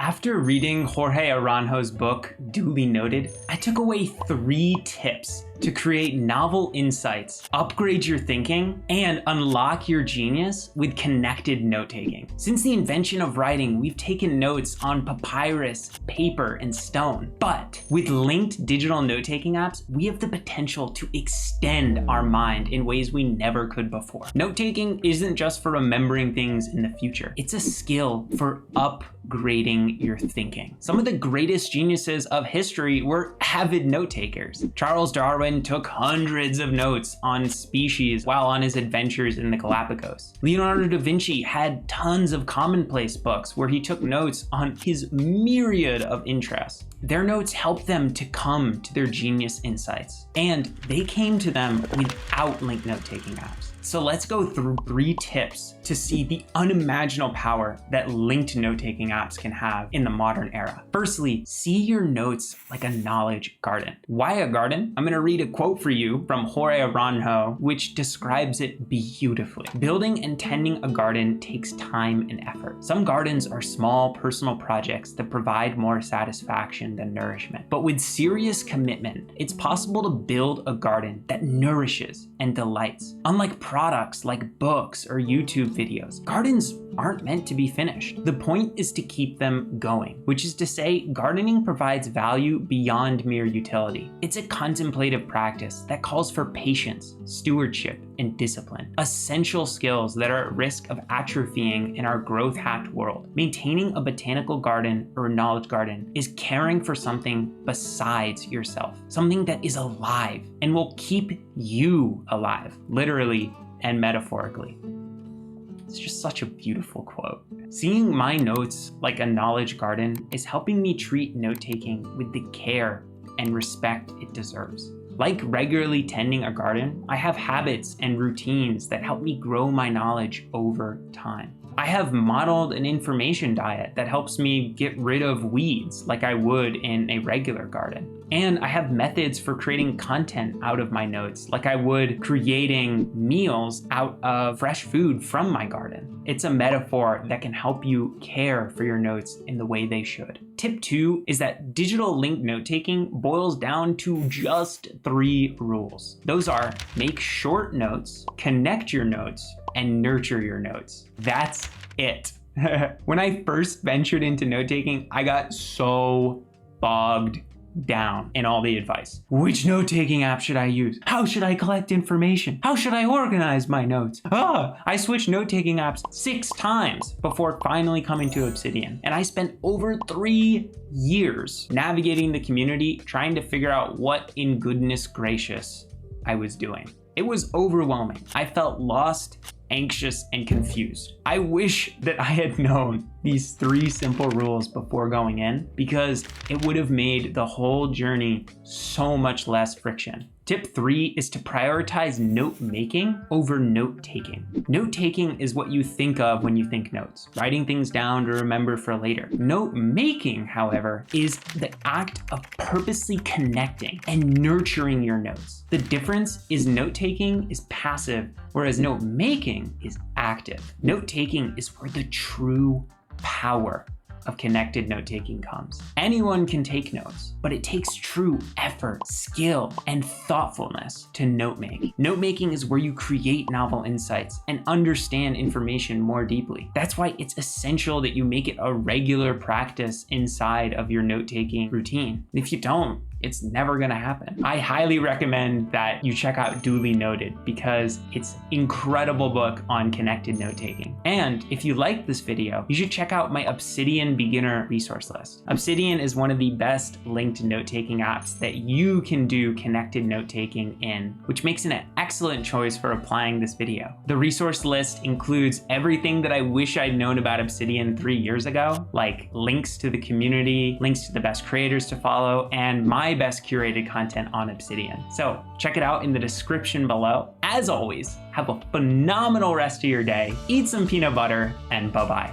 After reading Jorge Aranjo's book, Duly Noted, I took away 3 tips to create novel insights, upgrade your thinking, and unlock your genius with connected note-taking. Since the invention of writing, we've taken notes on papyrus, paper, and stone. But with linked digital note-taking apps, we have the potential to extend our mind in ways we never could before. Note-taking isn't just for remembering things in the future. It's a skill for upgrading your thinking. Some of the greatest geniuses of history were avid note-takers. Charles Darwin took hundreds of notes on species while on his adventures in the Galapagos. Leonardo Da Vinci had tons of commonplace books where he took notes on his myriad of interests. Their notes helped them to come to their genius insights, and they came to them without linked note-taking apps. So let's go through 3 tips to see the unimaginable power that linked note-taking apps can have in the modern era. Firstly, see your notes like a knowledge garden. Why a garden? I'm gonna read a quote for you from Jorge Aranjo, which describes it beautifully. Building and tending a garden takes time and effort. Some gardens are small personal projects that provide more satisfaction than nourishment. But with serious commitment, it's possible to build a garden that nourishes and delights. Unlike products like books or YouTube videos, gardens aren't meant to be finished. The point is to keep them going, which is to say, gardening provides value beyond mere utility. It's a contemplative practice that calls for patience, stewardship, and discipline, essential skills that are at risk of atrophying in our growth-hacked world. Maintaining a botanical garden or a knowledge garden is caring for something besides yourself, something that is alive and will keep you alive, literally and metaphorically. It's just such a beautiful quote. Seeing my notes like a knowledge garden is helping me treat note-taking with the care and respect it deserves. Like regularly tending a garden, I have habits and routines that help me grow my knowledge over time. I have modeled an information diet that helps me get rid of weeds like I would in a regular garden. And I have methods for creating content out of my notes like I would creating meals out of fresh food from my garden. It's a metaphor that can help you care for your notes in the way they should. Tip 2 is that digital linked note-taking boils down to just 3 rules. Those are: make short notes, connect your notes, and nurture your notes. That's it. When I first ventured into note-taking, I got so bogged down in all the advice. Which note-taking app should I use? How should I collect information? How should I organize my notes? I switched note-taking apps 6 times before finally coming to Obsidian. And I spent over 3 years navigating the community, trying to figure out what in goodness gracious I was doing. It was overwhelming. I felt lost, anxious, and confused. I wish that I had known these 3 simple rules before going in, because it would have made the whole journey so much less friction. Tip 3 is to prioritize note making over note taking. Note taking is what you think of when you think notes, writing things down to remember for later. Note making, however, is the act of purposely connecting and nurturing your notes. The difference is note taking is passive, whereas note making is active. Note taking is where the true power of connected note-taking comes. Anyone can take notes, but it takes true effort, skill, and thoughtfulness to note-make. Note-making is where you create novel insights and understand information more deeply. That's why it's essential that you make it a regular practice inside of your note-taking routine. If you don't, it's never gonna happen. I highly recommend that you check out Duly Noted because it's an incredible book on connected note-taking. And if you like this video, you should check out my Obsidian beginner resource list. Obsidian is one of the best linked note-taking apps that you can do connected note-taking in, which makes it an excellent choice for applying this video. The resource list includes everything that I wish I'd known about Obsidian 3 years ago, like links to the community, links to the best creators to follow, and my best curated content on Obsidian. So check it out in the description below. As always, have a phenomenal rest of your day, eat some peanut butter, and bye-bye.